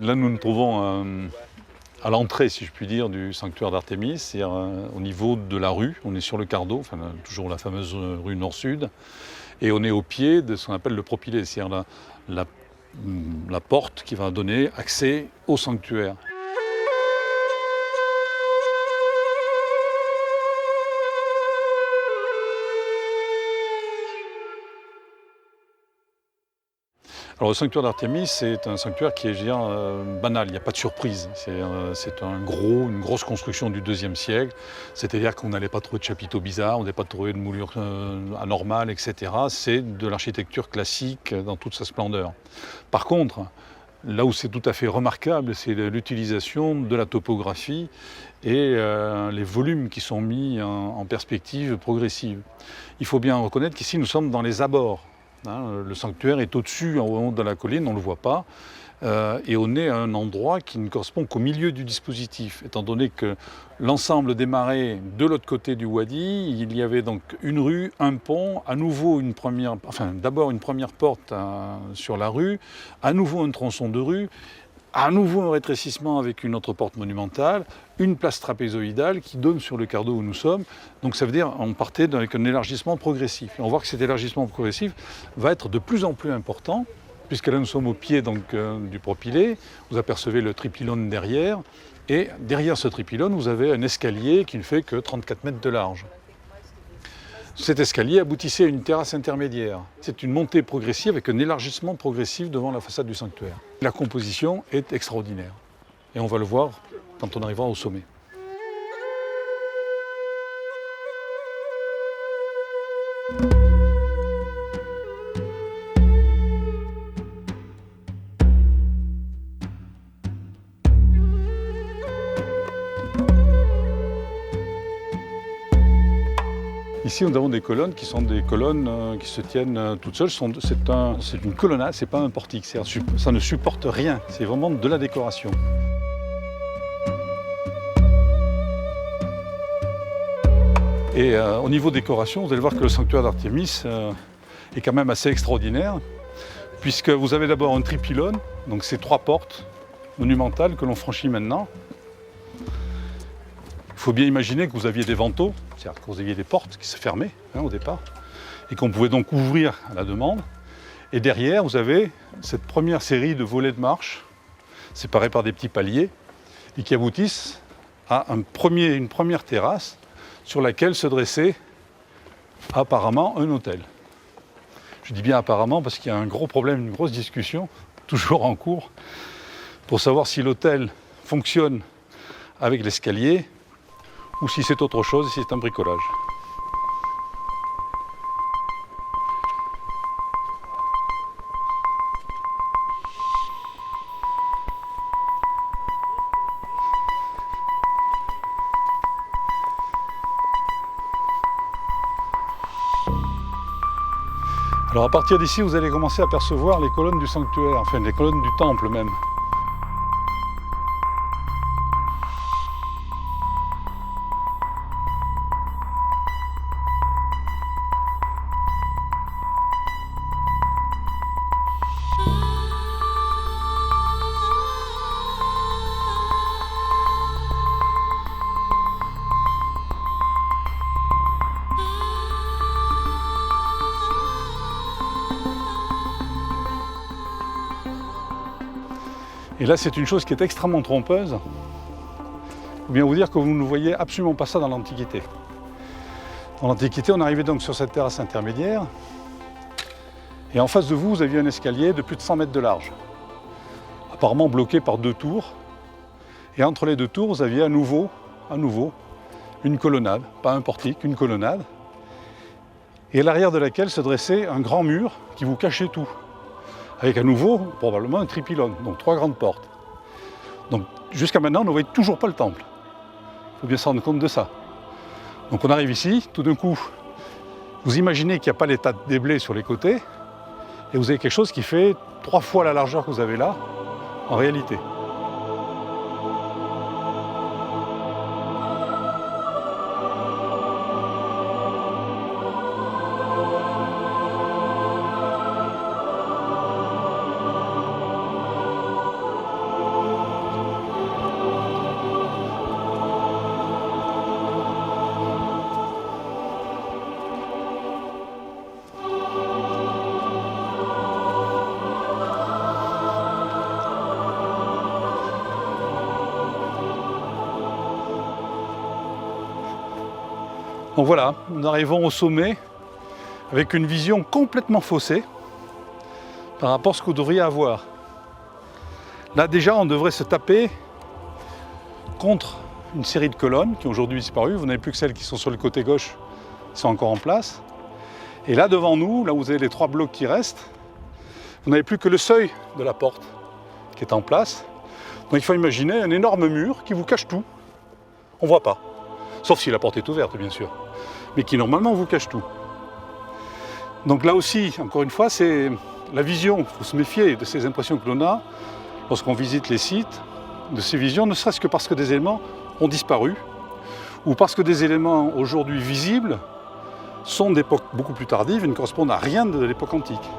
Là, nous nous trouvons à l'entrée, si je puis dire, du sanctuaire d'Artémis, c'est-à-dire au niveau de la rue. On est sur le Cardo, enfin, toujours la fameuse rue nord-sud, et on est au pied de ce qu'on appelle le propylée, c'est-à-dire la porte qui va donner accès au sanctuaire. Alors le sanctuaire d'Artémis, c'est un sanctuaire qui est, je veux dire, banal, il n'y a pas de surprise. C'est une grosse construction du IIe siècle, c'est-à-dire qu'on n'allait pas trouver de chapiteaux bizarres, on n'allait pas trouver de moulures anormales, etc. C'est de l'architecture classique dans toute sa splendeur. Par contre, là où c'est tout à fait remarquable, c'est l'utilisation de la topographie et les volumes qui sont mis en perspective progressive. Il faut bien reconnaître qu'ici nous sommes dans les abords. Le sanctuaire est au-dessus, en haut de la colline, on ne le voit pas, et on est à un endroit qui ne correspond qu'au milieu du dispositif, étant donné que l'ensemble démarrait de l'autre côté du Wadi. Il y avait donc une rue, un pont, à nouveau d'abord une première porte sur la rue, à nouveau un tronçon de rue, à nouveau un rétrécissement avec une autre porte monumentale, une place trapézoïdale qui donne sur le Cardo où nous sommes. Donc ça veut dire qu'on partait avec un élargissement progressif. Et on voit que cet élargissement progressif va être de plus en plus important, puisque là nous sommes au pied du propylée. Vous apercevez le tripylône derrière, et derrière ce tripylône, vous avez un escalier qui ne fait que 34 mètres de large. Cet escalier aboutissait à une terrasse intermédiaire. C'est une montée progressive avec un élargissement progressif devant la façade du sanctuaire. La composition est extraordinaire. Et on va le voir quand on arrivera au sommet. Ici, nous avons des colonnes qui sont des colonnes qui se tiennent toutes seules. C'est une colonnade, c'est pas un portique. Ça ne supporte rien. C'est vraiment de la décoration. Et au niveau décoration, vous allez voir que le sanctuaire d'Artémis est quand même assez extraordinaire, puisque vous avez d'abord un tripylône, donc ces trois portes monumentales que l'on franchit maintenant. Il faut bien imaginer que vous aviez des vantaux, c'est-à-dire que vous aviez des portes qui se fermaient au départ, et qu'on pouvait donc ouvrir à la demande. Et derrière, vous avez cette première série de volets de marche, séparés par des petits paliers, et qui aboutissent à une première terrasse sur laquelle se dressait apparemment un hôtel. Je dis bien apparemment parce qu'il y a un gros problème, une grosse discussion, toujours en cours, pour savoir si l'hôtel fonctionne avec l'escalier, ou si c'est autre chose, si c'est un bricolage. Alors à partir d'ici, vous allez commencer à percevoir les colonnes du sanctuaire, enfin les colonnes du temple même. Et là, c'est une chose qui est extrêmement trompeuse. Ou bien vous dire que vous ne voyez absolument pas ça dans l'Antiquité. Dans l'Antiquité, on arrivait donc sur cette terrasse intermédiaire. Et en face de vous, vous aviez un escalier de plus de 100 mètres de large. Apparemment bloqué par deux tours. Et entre les deux tours, vous aviez à nouveau, une colonnade. Pas un portique, une colonnade. Et à l'arrière de laquelle se dressait un grand mur qui vous cachait tout. Avec à nouveau, probablement, un tripylône, donc trois grandes portes. Donc jusqu'à maintenant, on ne voyait toujours pas le temple. Il faut bien se rendre compte de ça. Donc on arrive ici, tout d'un coup, vous imaginez qu'il n'y a pas les tas de déblais sur les côtés, et vous avez quelque chose qui fait 3 fois la largeur que vous avez là, en réalité. Donc voilà, nous arrivons au sommet avec une vision complètement faussée par rapport à ce que vous devriez avoir. Là déjà, on devrait se taper contre une série de colonnes qui ont aujourd'hui disparu. Vous n'avez plus que celles qui sont sur le côté gauche, qui sont encore en place. Et là devant nous, là où vous avez les 3 blocs qui restent, vous n'avez plus que le seuil de la porte qui est en place. Donc il faut imaginer un énorme mur qui vous cache tout. On ne voit pas. Sauf si la porte est ouverte, bien sûr. Mais qui normalement vous cache tout. Donc là aussi, encore une fois, c'est la vision. Il faut se méfier de ces impressions que l'on a lorsqu'on visite les sites, de ces visions, ne serait-ce que parce que des éléments ont disparu, ou parce que des éléments aujourd'hui visibles sont d'époque beaucoup plus tardive et ne correspondent à rien de l'époque antique.